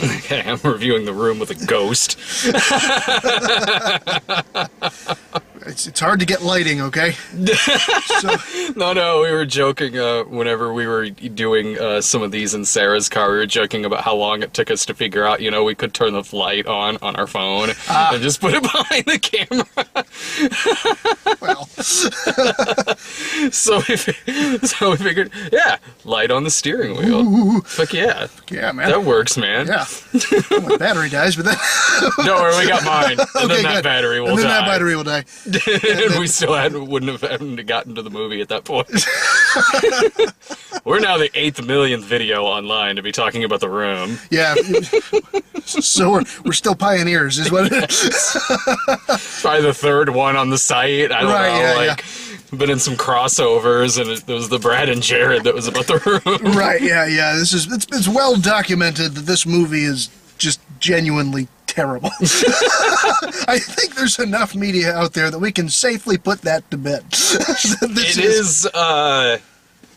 Okay, I'm reviewing The Room with a ghost. It's hard to get lighting, okay? So, No, we were joking whenever we were doing some of these in Sarah's car. We were joking about how long it took us to figure out, we could turn the light on our phone and just put it behind the camera. well, So we figured, yeah, light on the steering wheel. ooh, Fuck yeah. yeah, man. That works, man. Yeah. Well, my battery dies, but then... Don't worry, we got mine. And then that good. battery will And then die. that battery will die. And we still wouldn't have gotten to the movie at that point. We're now the 8th millionth video online to be talking about The Room. Yeah. So we're still pioneers, is what it is. Probably the 3rd one on the site. I don't know. Yeah, Been in some crossovers, and it was the Brad and Jared that was about The Room. Right, yeah. It's well documented that this movie is just genuinely terrible. I think there's enough media out there that we can safely put that to bed. It is,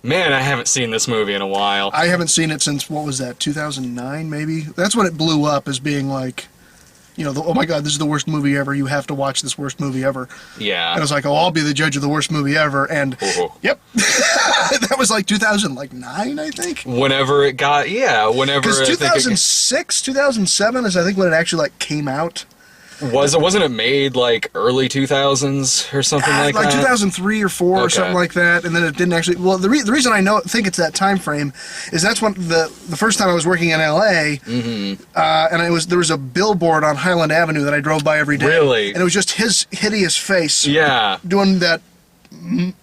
man, I haven't seen this movie in a while. I haven't seen it since, what was that, 2009 maybe? That's when it blew up as being like, oh my god, this is the worst movie ever, you have to watch this worst movie ever. Yeah. And I was like, I'll be the judge of the worst movie ever, and yep. That was like 2009, I think? Whenever it got, whenever... Because 2006, 2007 is I think when it actually came out. Wasn't it made like early 2000s or something like that? Like 2003 or 4 or something like that, and then it didn't actually... Well, the reason I think it's that time frame is that's when the first time I was working in L.A., and there was a billboard on Highland Avenue that I drove by every day. Really? And it was just his hideous face. Yeah. Doing that,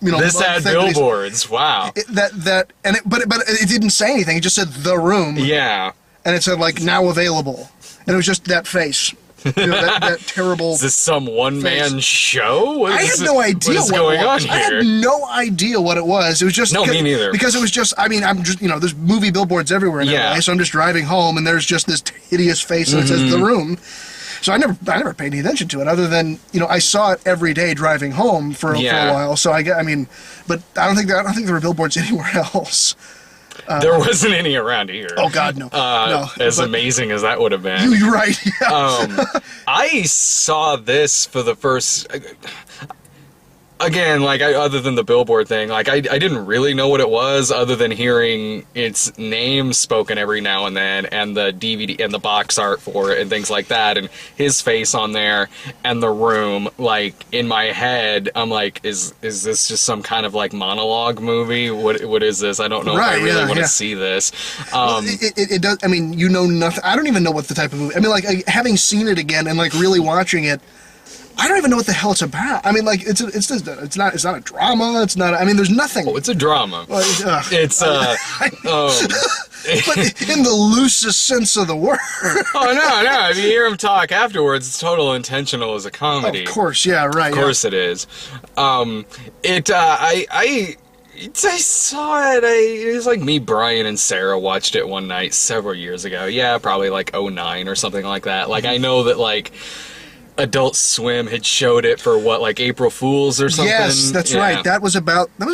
This had billboards, wow. But it didn't say anything, it just said The Room. Yeah. And it said, like, now available. And it was just that face. That terrible. Is this some one-man show? I had no idea what is going on here. I had no idea what it was. It was just me neither. Because it was just. I mean, I'm just there's movie billboards everywhere in LA, so I'm just driving home and there's just this hideous face and it says The Room. So I never paid any attention to it other than I saw it every day driving home for a while. So but I don't think there were billboards anywhere else. There wasn't any around here. Oh God, no. No. As amazing as that would have been. You're right. Yeah. I saw this for the first. Again, other than the billboard thing, I didn't really know what it was other than hearing its name spoken every now and then, and the DVD and the box art for it and things like that, and his face on there, and The Room. In my head, I'm like, is this just some kind of monologue movie? What is this? I don't know if I really want to see this. It does. I mean, nothing. I don't even know what the type of movie. I mean, having seen it again and really watching it. I don't even know what the hell it's about. I mean, it's not a drama. It's not. I mean, there's nothing. Oh, it's a drama. Well, it's but in the loosest sense of the word. Oh no! If you hear him talk afterwards, it's total intentional as a comedy. Of course, yeah, right. Of course, it is. I saw it. It was like me, Brian, and Sarah watched it one night several years ago. Yeah, probably 2009 or something like that. I know that Adult Swim had showed it for April Fools or something. Yes, that's right. That was about a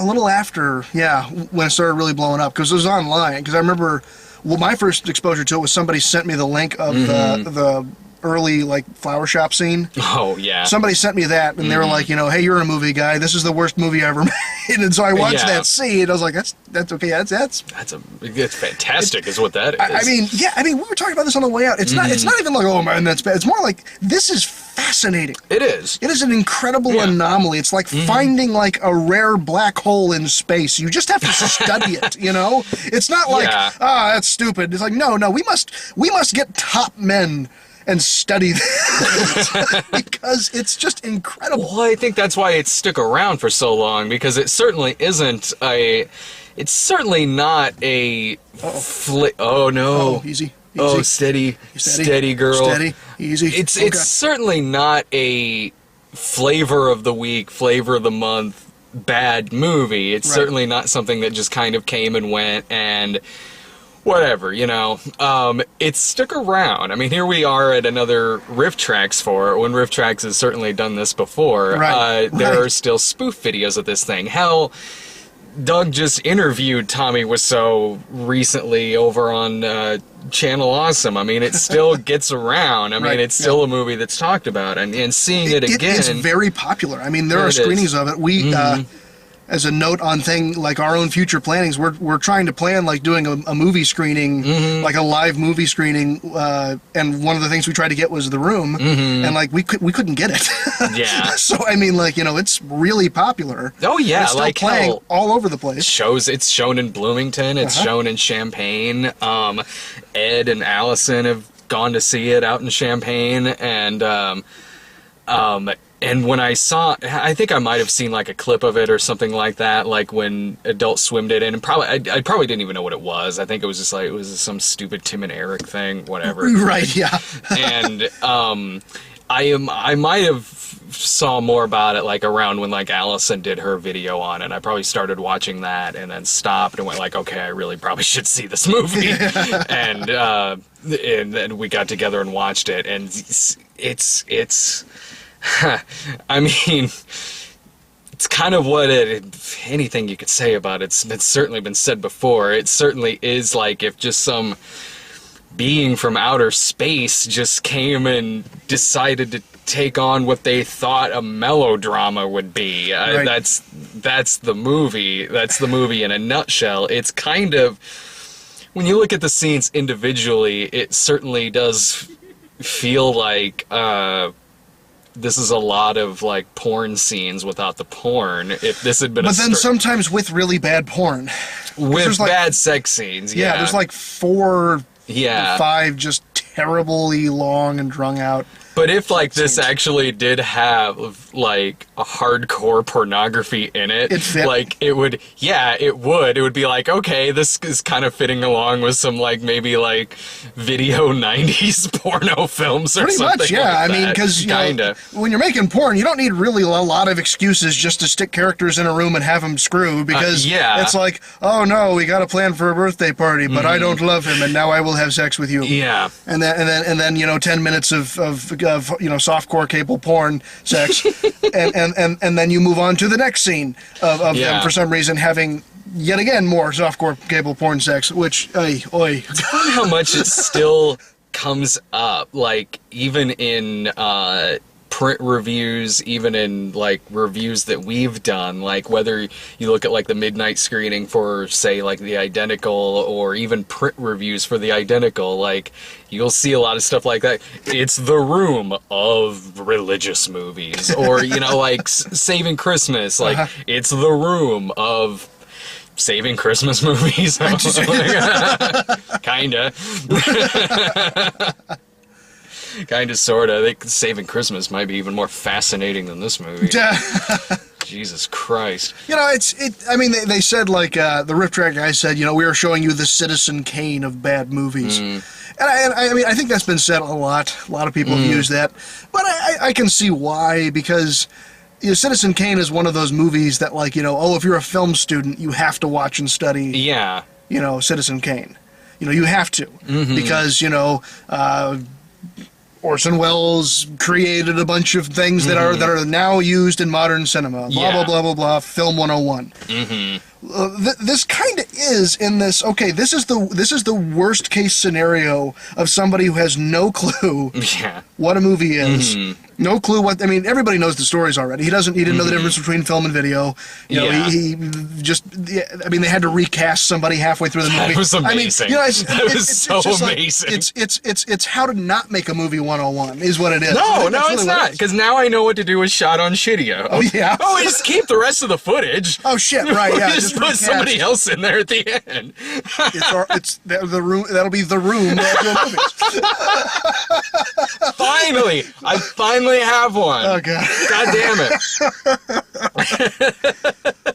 little after, when it started really blowing up because it was online. Because I remember, my first exposure to it was somebody sent me the link of the early flower shop scene. Oh yeah. Somebody sent me that, and they were like, hey, you're a movie guy. This is the worst movie I ever made. And so I watched that scene. I was like, that's okay. It's fantastic, is what that is. I mean, we were talking about this on the way out. It's not even oh man, that's bad. It's more this is fascinating. It is. It is an incredible anomaly. It's like finding a rare black hole in space. You just have to study it. It's not that's stupid. It's no, we must get top men and study this because it's just incredible. Well, I think that's why it stuck around for so long, because it certainly isn't it's certainly not a oh no. Oh, easy. Oh, steady girl. Steady, easy. It's certainly not a flavor of the week, flavor of the month bad movie. It's certainly not something that just kind of came and went and whatever, it's stuck around. I mean, here we are at another Rifftrax for it, when Rifftrax has certainly done this before. There are still spoof videos of this thing. Hell, Doug just interviewed Tommy Wiseau recently over on Channel Awesome. I mean, it still gets around. I mean, it's still a movie that's talked about, and seeing it again, it's very popular. I mean, there are screenings of it. We as a note on like our own future plannings, we're trying to plan like doing a movie screening, like a live movie screening, and one of the things we tried to get was The Room, and like we couldn't get it. Yeah. So I mean, like, you know, it's really popular. Oh yeah, it's still like playing all over the place. It's shown in Bloomington. It's shown in Champaign. Ed and Allison have gone to see it out in Champaign, and when I saw, I think I might have seen like a clip of it or something like that, like when Adult Swim did it, and I probably didn't even know what it was. I think it was just like, it was some stupid Tim and Eric thing, whatever. Right, yeah. And I might have saw more about it like around when like Allison did her video on it. I probably started watching that and then stopped and went like, okay, I really probably should see this movie. And then we got together and watched it, and it's I mean, it's kind of what anything you could say about it. It's certainly been said before. It certainly is like if just some being from outer space just came and decided to take on what they thought a melodrama would be. Right. That's the movie. That's the movie in a nutshell. It's kind of, when you look at the scenes individually, it certainly does feel like this is a lot of like porn scenes without the porn. If this had been, but then sometimes with really bad porn, with bad sex scenes. Yeah, there's like 4, 5 just terribly long and drung out. But if like this actually did have like a hardcore pornography in it, like it would, it would be like, okay, this is kind of fitting along with some like maybe like video 90s porno films or pretty something. Pretty much, yeah. Like I mean, because when you're making porn, you don't need really a lot of excuses just to stick characters in a room and have them screw, because it's like, oh no, we got a plan for a birthday party, but I don't love him, and now I will have sex with you. Yeah. And then you know, 10 minutes of you know, softcore cable porn sex, and then you move on to the next scene of them for some reason having yet again more softcore cable porn sex, which it's funny how much it still comes up, like even in print reviews, even in like reviews that we've done, like whether you look at like the midnight screening for say like The Identical, or even print reviews for The Identical, like you'll see a lot of stuff like that. It's the room of religious movies, or you know, like Saving Christmas, like it's the room of Saving Christmas movies. Kinda. Kind of, sort of. I think Saving Christmas might be even more fascinating than this movie. Jesus Christ. You know, I mean, they said, like, the Rifftrax guy said, you know, we are showing you the Citizen Kane of bad movies. And I mean, I think that's been said a lot. A lot of people have used that. But I can see why, because you know, Citizen Kane is one of those movies that, like, you know, oh, if you're a film student, you have to watch and study, you know, Citizen Kane. You know, you have to. Because, you know, Orson Welles created a bunch of things that are now used in modern cinema. Blah, blah, blah, blah, blah. Film 101. This kind of is in this. Okay, this is the worst case scenario of somebody who has no clue what a movie is. No clue what. I mean, everybody knows the stories already. He didn't know the difference between film and video. You know, he just. I mean, they had to recast somebody halfway through the movie. That was amazing. I mean, you know, that was so amazing. Like, it's how to not make a movie 101 is what it is. No, it's not. Because now I know what to do with shot on Shitio. Oh yeah. Oh, we just keep the rest of the footage. Oh shit! Right? Yeah. Just put somebody else in there at the end. It's the room. That'll be the room of your movies. Finally, I finally have one. Oh god. God damn it.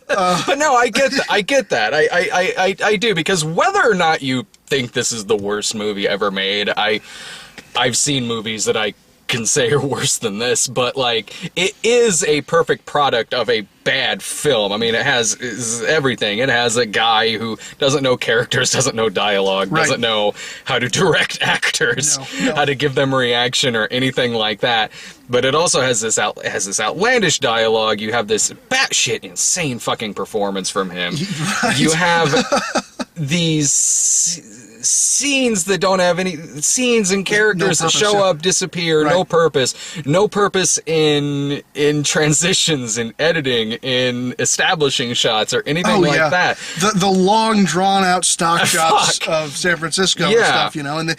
But no, I get that. I do, because whether or not you think this is the worst movie ever made, I've seen movies that I can say are worse than this, but like it is a perfect product of a bad film. I mean, it has everything. It has a guy who doesn't know characters, doesn't know dialogue, doesn't know how to direct actors, how to give them a reaction or anything like that. But it also has this outlandish dialogue. You have this batshit insane fucking performance from him. You have these scenes that don't have any scenes and characters that show up, disappear, right. no purpose in transitions, in editing, in establishing shots or anything like that. The long drawn out stock shots of San Francisco and stuff, you know, and in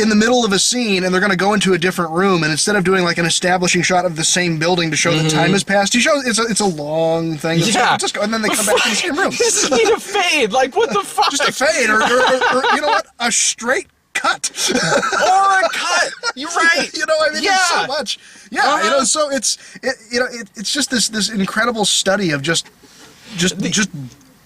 the middle of a scene, and they're going to go into a different room, and instead of doing like an establishing shot of the same building to show that time has passed, he shows it's a long thing. Just go, and then they come back to the same room. Just need a fade, like what the fuck? Just a fade, or you know what? A straight cut. Or a cut. You're right. You know, I mean, there's so much. Yeah, you know, so it's just this incredible study of just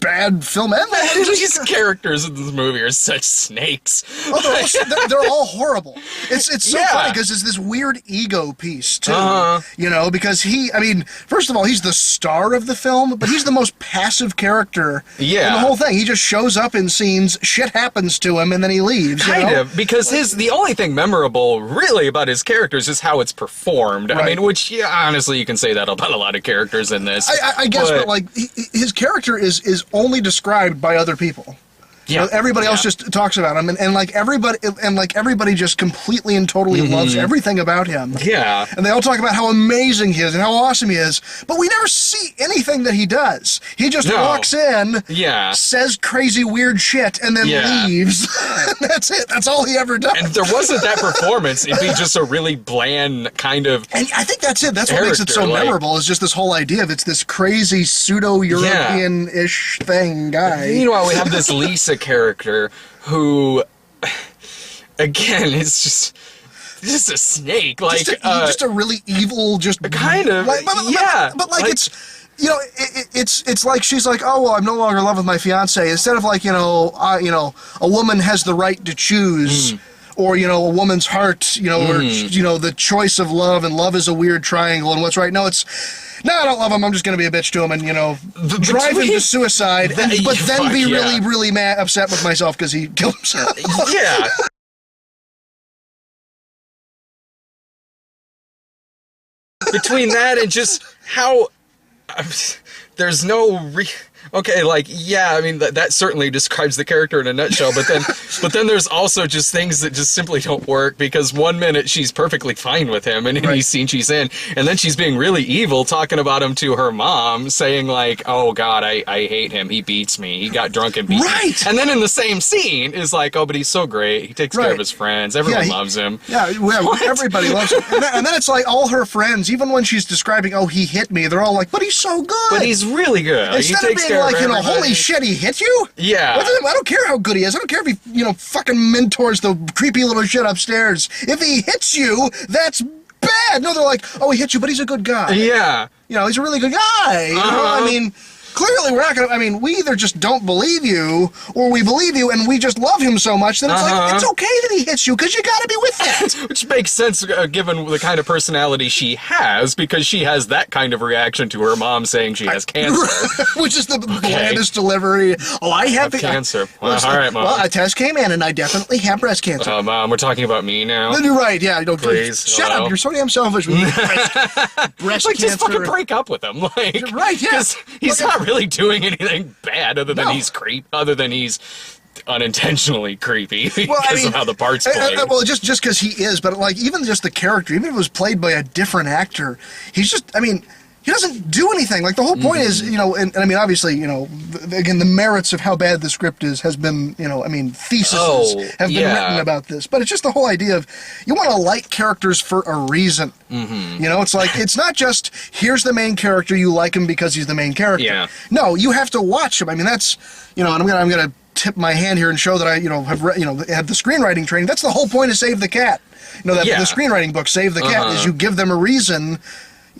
bad film editing. These characters in this movie are such snakes. Oh, they're all horrible. It's so funny because it's this weird ego piece too. You know, because first of all, he's the star of the film, but he's the most passive character in the whole thing. He just shows up in scenes, shit happens to him, and then he leaves. Kind of, because the only thing memorable really about his characters is how it's performed. Right. I mean, which honestly you can say that about a lot of characters in this. I guess, but like his character is only described by other people. Yeah, you know, everybody else just talks about him, and everybody just completely and totally loves everything about him. Yeah, and they all talk about how amazing he is and how awesome he is, but we never see anything that he does. He just walks in, says crazy weird shit, and then leaves. That's it. That's all he ever does. And if there wasn't that performance, it'd be just a really bland kind of. And I think that's it. That's what makes it so memorable. Is just this whole idea of it's this crazy pseudo-European-ish thing guy. Meanwhile, we have this Lisa character who, again, is just a snake, like just a really evil, just kind of, but it's, you know, it's like she's like, oh well, I'm no longer in love with my fiance. Instead of like, you know, a woman has the right to choose. Or, you know, a woman's heart, you know, or, you know, the choice of love, and love is a weird triangle, and what's right. No, it's, no, I don't love him, I'm just going to be a bitch to him, and, you know, drive him to suicide, but then be really, really upset with myself because he killed himself. Yeah. Between that and just how there's no okay, like, yeah, I mean, that certainly describes the character in a nutshell, but then there's also just things that just simply don't work, because one minute she's perfectly fine with him in any scene she's in, and then she's being really evil, talking about him to her mom, saying like, oh god, I hate him, he beats me, he got drunk and beat me. And then in the same scene is like, oh, but he's so great, he takes care of his friends, everyone loves him. Yeah, everybody loves him. And then it's like all her friends, even when she's describing, oh, he hit me, they're all like, but he's so good. But he's really good. Instead he takes of being like, you know, holy shit, he hit you? Yeah. I don't care how good he is. I don't care if he, you know, fucking mentors the creepy little shit upstairs. If he hits you, that's bad. No, they're like, oh, he hit you, but he's a good guy. Yeah. You know, he's a really good guy. You know, I mean, clearly we're not going to, I mean, we either just don't believe you, or we believe you and we just love him so much that it's like, it's okay that he hits you, because you got to be with that. Which makes sense given the kind of personality she has, because she has that kind of reaction to her mom saying she has cancer. Which is the blandest delivery. Oh, I have cancer. Well, all right, Mom. Well, a test came in and I definitely have breast cancer. Mom, we're talking about me now. You're right, yeah. Don't, please. Shut up, you're so damn selfish with breast like, cancer. Just fucking break up with him. Like, right, yeah. Because he's not really doing anything bad other than he's unintentionally creepy because of how the part's played. Well, just because he is, but like even just the character, even if it was played by a different actor, he's just, I mean, he doesn't do anything. Like the whole point is, you know, and I mean, obviously, you know, again, the merits of how bad the script is has been, you know, I mean, theses have been written about this. But it's just the whole idea of you want to like characters for a reason. You know, it's like, it's not just here's the main character, you like him because he's the main character. Yeah. No, you have to watch him. I mean, that's, you know, and I'm gonna tip my hand here and show that I, you know, have had the screenwriting training. That's the whole point of Save the Cat. You know, that the screenwriting book, Save the Cat, is you give them a reason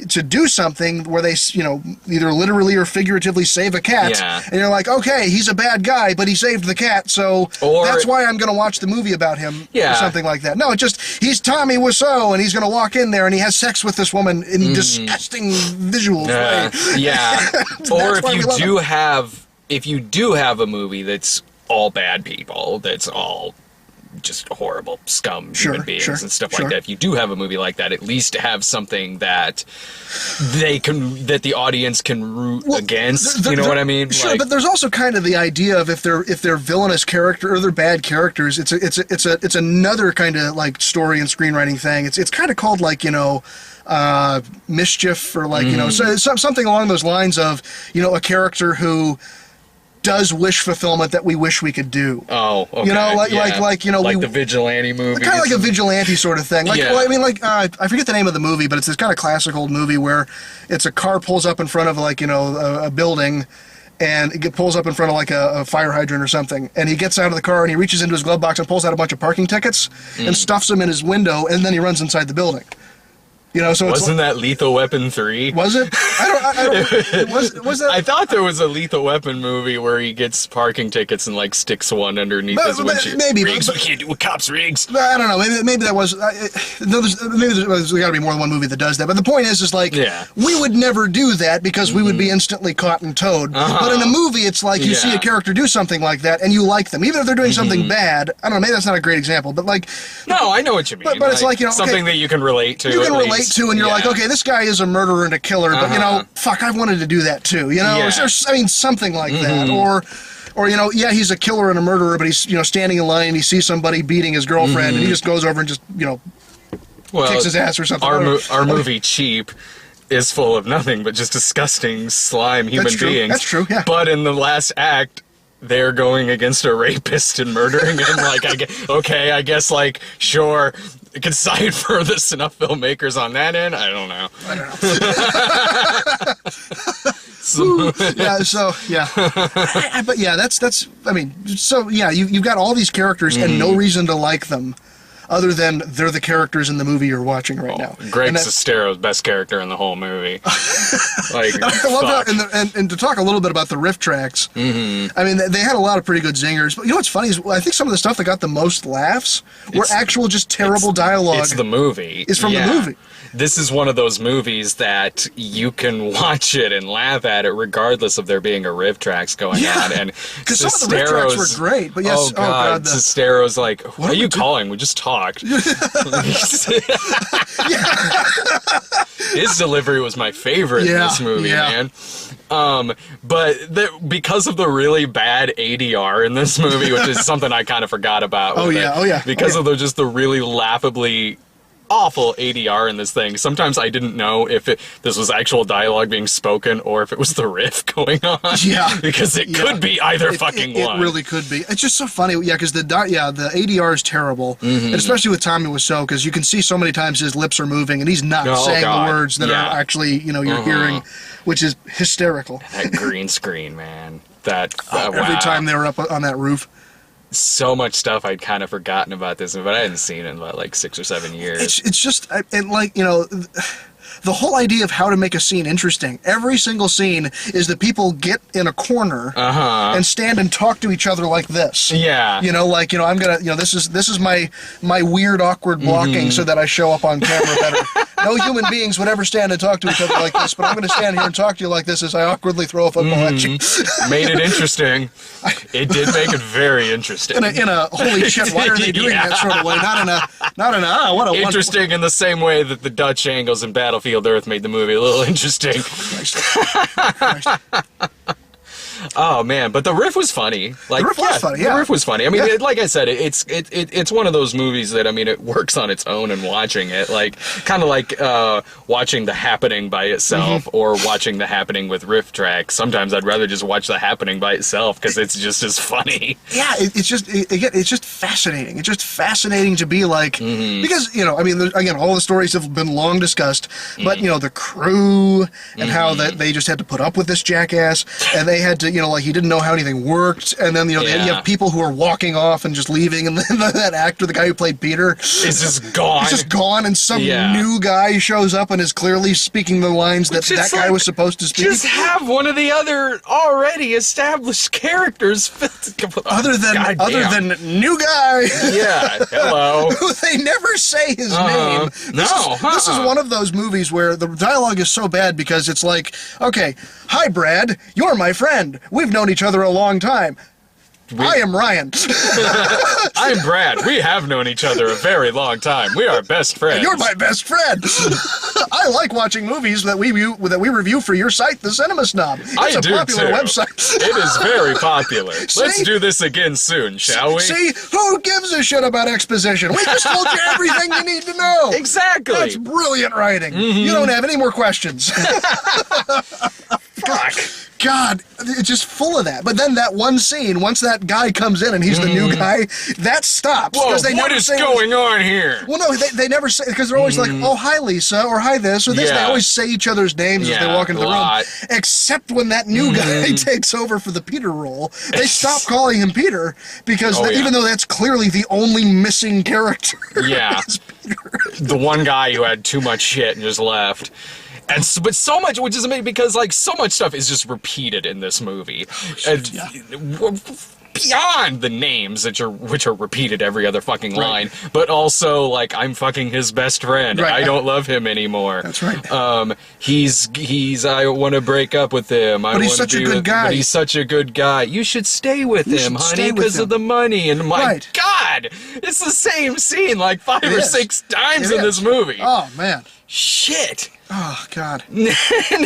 to do something where they, you know, either literally or figuratively save a cat, and you're like, okay, he's a bad guy, but he saved the cat, so that's why I'm going to watch the movie about him, or something like that. No, it just, he's Tommy Wiseau, and he's going to walk in there, and he has sex with this woman in disgusting visuals. Or if you do have a movie that's all bad people, that's all just horrible scum human beings and stuff like that. If you do have a movie like that, at least have something that the audience can root against. You know what I mean? Sure, like, but there's also kind of the idea of if they're villainous character or they're bad characters, it's another kind of like story and screenwriting thing. It's kind of called like, you know, mischief, or like, you know, something along those lines of, you know, a character who does wish fulfillment that we wish we could do. Oh, okay. You know, like you know, like the vigilante movie, kind of like a vigilante sort of thing. Like, well, I mean, like I forget the name of the movie, but it's this kind of classic old movie where it's a car pulls up in front of like, you know, a building, and it pulls up in front of like a fire hydrant or something, and he gets out of the car and he reaches into his glove box and pulls out a bunch of parking tickets and stuffs them in his window, and then he runs inside the building. You know, so wasn't that Lethal Weapon 3? Was it? I don't. Was that? I thought there was a Lethal Weapon movie where he gets parking tickets and like sticks one underneath his windshield. Maybe Riggs, we can't do with cops, Riggs. I don't know. Maybe that was. Maybe there's got to be more than one movie that does that. But the point is like, we would never do that because we would be instantly caught and towed. But in a movie, it's like you see a character do something like that and you like them, even if they're doing something bad. I don't know. Maybe that's not a great example, but like. No, I know what you mean. But it's like, you know, something that you can relate to. You can relate to, and you're like, okay, this guy is a murderer and a killer, but you know, fuck, I wanted to do that too. You know, I mean, something like that, or you know, yeah, he's a killer and a murderer, but he's, you know, standing in line and he sees somebody beating his girlfriend, and he just goes over and just, you know, kicks his ass or something. Our movie Cheap is full of nothing but just disgusting slime human beings. That's true. Yeah. But in the last act, they're going against a rapist and murdering him. Like, I guess, like, sure, you can cite for the snuff filmmakers on that end. I don't know. But yeah, that's. I mean, so yeah, you've got all these characters and no reason to like them, other than they're the characters in the movie you're watching right now. Greg Sestero's best character in the whole movie. Like, I love that. And to talk a little bit about the Rifftrax, I mean, they had a lot of pretty good zingers. But you know what's funny is I think some of the stuff that got the most laughs were actual just terrible dialogue. It's the movie. It's from the movie. This is one of those movies that you can watch it and laugh at it regardless of there being a Rifftrax going on. And because some of the Rifftrax were great, but yes, oh god, Sestero's like, what are you calling? We just talked. His delivery was my favorite in this movie, man. But because of the really bad ADR in this movie, which is something I kind of forgot about. Because of just the really laughably awful ADR in this thing. Sometimes I didn't know if this was actual dialogue being spoken or if it was the riff going on. Yeah. Because it could be either one. It really could be. It's just so funny. Yeah, because the ADR is terrible. And especially with Tommy Wiseau, because you can see so many times his lips are moving and he's not saying the words that are actually, you know, you're hearing, which is hysterical. That green screen, man. That every time they were up on that roof. So much stuff I'd kind of forgotten about this, but I hadn't seen it in about like 6 or 7 years. It's just, and like, you know, the whole idea of how to make a scene interesting. Every single scene is that people get in a corner and stand and talk to each other like this. Yeah. You know, like, you know, I'm gonna, you know, this is my weird, awkward blocking so that I show up on camera better. No human beings would ever stand and talk to each other like this, but I'm gonna stand here and talk to you like this as I awkwardly throw a football at you. Made it interesting. It did make it very interesting. In a holy shit, why are they doing that sort of way? Not in a what a interesting in the same way that the Dutch angles in Battlefield Earth made the movie a little interesting. Christ. Oh man, but the riff was funny. Like, the riff was funny. The riff was funny. I mean, like I said, it's one of those movies that, I mean, it works on its own and watching it, like kind of like watching The Happening by itself or watching The Happening with Rifftrax. Sometimes I'd rather just watch The Happening by itself because it's just as funny. Yeah, it's just fascinating. It's just fascinating to be like, because, you know, I mean, again, all the stories have been long discussed, but you know, the crew and how that they just had to put up with this jackass, and they had to, you know, like, he didn't know how anything worked, and then, you know, you have people who are walking off and just leaving, and then that actor, the guy who played Peter, is just gone. He's just gone, and some new guy shows up and is clearly speaking the lines that guy was supposed to speak. Just have one of the other already established characters. Other than new guy. Yeah, hello. They never say his name. This is one of those movies where the dialogue is so bad because it's like, okay, hi Brad, you're my friend. We've known each other a long time. I am Ryan. I'm Brad. We have known each other a very long time. We are best friends. You're my best friend. I like watching movies that we review for your site, The Cinema Snob. It's a popular website. It is very popular. Let's do this again soon, shall we? See, who gives a shit about exposition? We just told you everything you need to know. Exactly. That's brilliant writing. You don't have any more questions. Fuck. God, it's just full of that. But then that one scene, once that guy comes in and he's the new guy, that stops. Whoa, what is going on here? Well, no, they never say, because they're always like, oh, hi, Lisa, or hi, this, or this. They always say each other's names as they walk into the room. Except when that new guy takes over for the Peter role. They stop calling him Peter, because even though that's clearly the only missing character is Peter. The one guy who had too much shit and just left. But so much, which is amazing because like so much stuff is just repeated in this movie, beyond the names which are repeated every other fucking line. But also like I'm fucking his best friend. I don't love him anymore. That's right. He's I want to break up with him. But he's such a good guy. But he's such a good guy. You should stay with him, honey, because of the money. And my God, it's the same scene like 5 or 6 times in this movie. Oh man. Shit. Oh God! And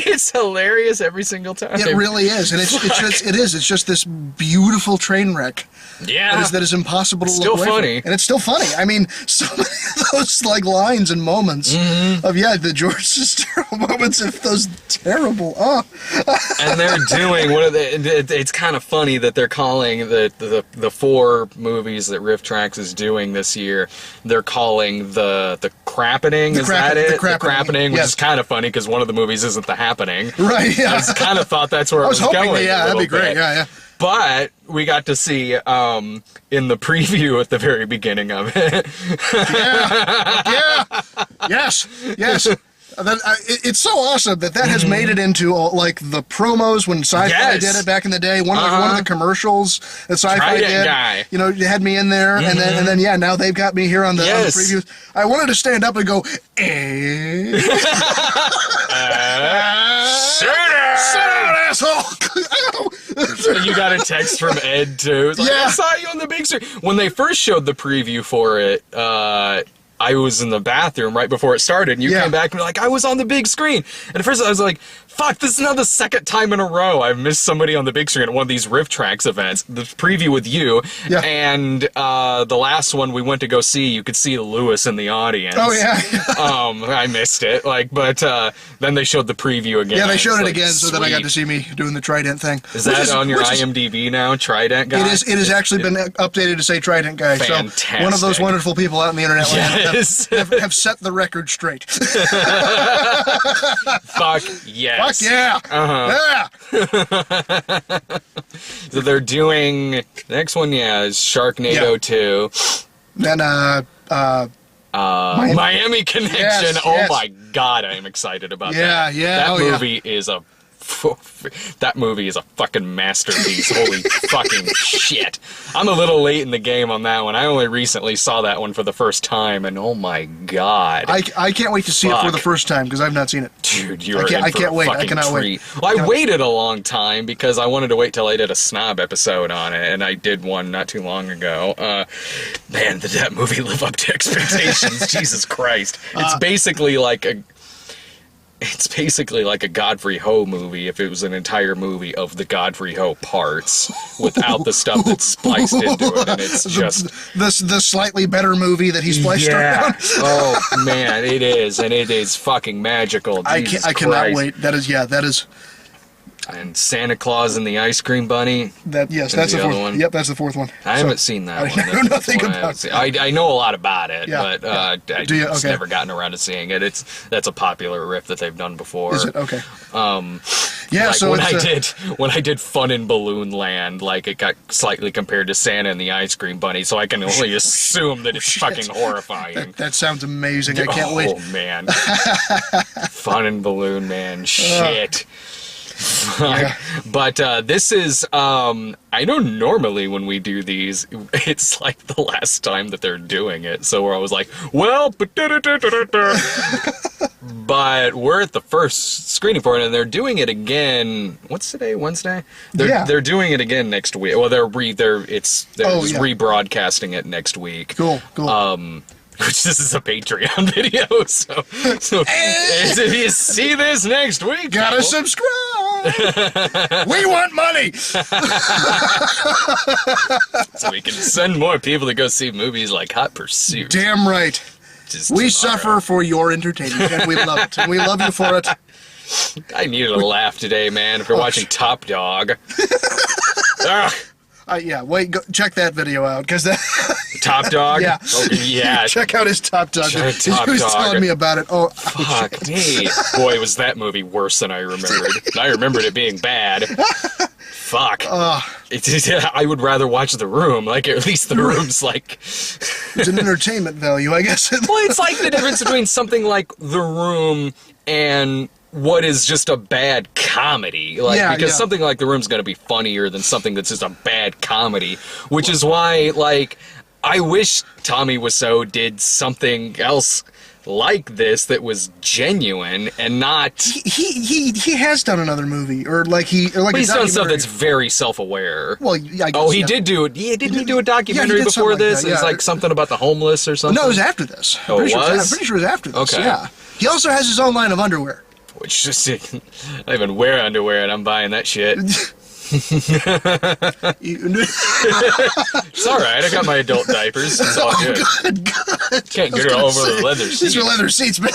it's hilarious every single time. It really is, and it's just this beautiful train wreck. Yeah, that is impossible to look away from. And it's still funny. I mean, so many of those like lines and moments of the George Sestero moments of those terrible. And they're doing what are they? It's kind of funny that they're calling the 4 movies that Rifftrax is doing this year. They're calling the crappening. Is that it? The crappening, which is kind of funny because one of the movies isn't the happening. Right. Yeah. I kind of thought that's where I was going. Yeah, that'd be great. Yeah. But we got to see in the preview at the very beginning of it. Yes. It's so awesome that has made it into like the promos when Sci-Fi did it back in the day. One of the commercials that Sci-Fi did. Guy. You know, you had me in there, and then now they've got me here on the previews. I wanted to stand up and go, Shut up, asshole! You got a text from Ed too. Like, I saw you on the big screen. When they first showed the preview for it, I was in the bathroom right before it started, and you came back and were like, I was on the big screen. And at first I was like, fuck, this is now the second time in a row I've missed somebody on the big screen at one of these Rifftrax events. The preview with you, and the last one we went to go see, you could see Lewis in the audience. Oh, yeah. I missed it, but then they showed the preview again. Yeah, they showed it again, so then I got to see me doing the Trident thing. Is that on your IMDb now, Trident guy? It has actually been updated to say Trident guy. Fantastic. So one of those wonderful people out in the internet land have set the record straight. Fuck yes. Fuck yeah. So they're doing the next one, is Sharknado 2. Then Miami Connection. Yes. My God, I am excited about that. Yeah. That movie is a fucking masterpiece. Holy fucking shit. I'm a little late in the game on that one. I only recently saw that one for the first time, and oh my God. I can't wait to see it for the first time, because I've not seen it. Dude, I can't wait. I cannot wait. Well, I waited a long time because I wanted to wait till I did a snob episode on it, and I did one not too long ago. Man, did that movie live up to expectations? Jesus Christ. It's basically like a Godfrey Ho movie if it was an entire movie of the Godfrey Ho parts without the stuff that's spliced into it, and it's just the slightly better movie that he's spliced around. Oh man, it is, and it is fucking magical. I cannot wait. That is. And Santa Claus and the Ice Cream Bunny. That's the fourth one. Yep, that's the fourth one. I haven't seen that one. I know nothing about it. I know a lot about it, but I just never gotten around to seeing it. That's a popular riff that they've done before. Is it? Okay. Like so when I did Fun in Balloon Land, like it got slightly compared to Santa and the Ice Cream Bunny, so I can only assume that it's fucking horrifying. That sounds amazing. I can't wait. Oh man. Fun in Balloon Man. Shit. But this is I know normally when we do these it's like the last time that they're doing it, so where I was like, well, but we're at the first screening for it, and they're doing it again. What's today? Wednesday? They're doing it again next week. Well, they're rebroadcasting it next week. Cool. Which this is a Patreon video, so if you see this next week, gotta subscribe. We want money, so we can send more people to go see movies like Hot Pursuit. Damn right. We suffer for your entertainment, and we love it, and we love you for it. I needed a laugh today, man. After watching Top Dog. Go check that video out, because that... Top Dog? Yeah. Oh, yeah. Check out his Top Dog. He was telling me about it. Oh, fuck me. Boy, was that movie worse than I remembered. I remembered it being bad. Fuck. I would rather watch The Room. Like, at least The Room's like... It's an entertainment value, I guess. Well, it's like the difference between something like The Room and what is just a bad comedy. Because something like The Room's going to be funnier than something that's just a bad comedy. Which is why, I wish Tommy Wiseau did something else like this that was genuine and not... He has done another movie, he's done stuff that's very self-aware. Well, I guess, he did do it. Yeah, didn't he do a documentary before this? Like it's like something about the homeless or something? No, it was after this. Oh, it was? I'm pretty sure it was after this, okay. Yeah. He also has his own line of underwear. Which just... I don't even wear underwear and I'm buying that shit. It's alright, I got my adult diapers. It's all good. Good. Can't get her over the leather seats. These are leather seats, man.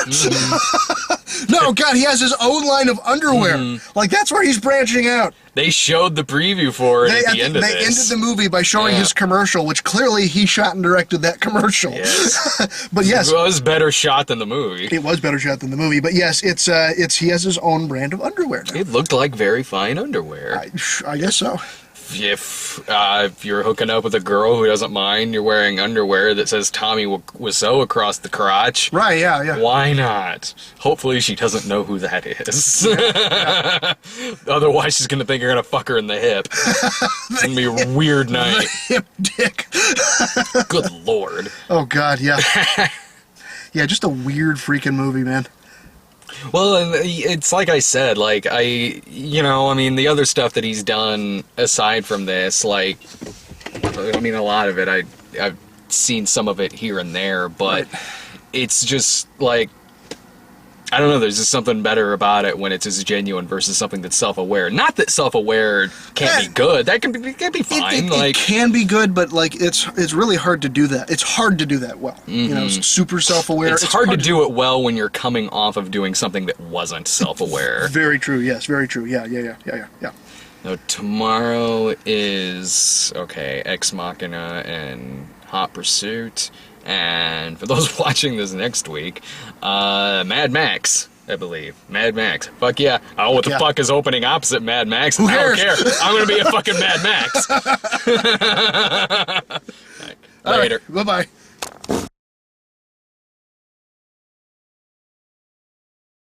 No, God, he has his own line of underwear. That's where he's branching out. They showed the preview for it at the end of this. They ended the movie by showing his commercial, which clearly he shot and directed that commercial. Yes. But yes. It was better shot than the movie. It was better shot than the movie. But yes, he has his own brand of underwear now. It looked like very fine underwear. I guess so. If you're hooking up with a girl who doesn't mind you're wearing underwear that says Tommy Wiseau across the crotch. Right, yeah. Why not? Hopefully she doesn't know who that is. Otherwise she's going to think you're going to fuck her in the hip. It's going to be a weird night. The hip dick. Good Lord. Oh, God, yeah. Yeah, just a weird freaking movie, man. Well, and it's like I said, the other stuff that he's done aside from this, a lot of it, I've seen some of it here and there, but it's just, I don't know, there's just something better about it when it's just genuine versus something that's self-aware. Not that self-aware can't be good. That can be fine. It can be good, but it's really hard to do that. It's hard to do that well. Mm-hmm. super self-aware. It's hard to do it well when you're coming off of doing something that wasn't self-aware. Very true. Yes, very true. Yeah. So tomorrow is Ex Machina and Hot Pursuit. And for those watching this next week, Mad Max, I believe. Mad Max. Fuck yeah. I don't know what the fuck is opening opposite Mad Max. Who cares? I don't care. I'm going to be a fucking Mad Max. Right. Later. Right. Bye-bye.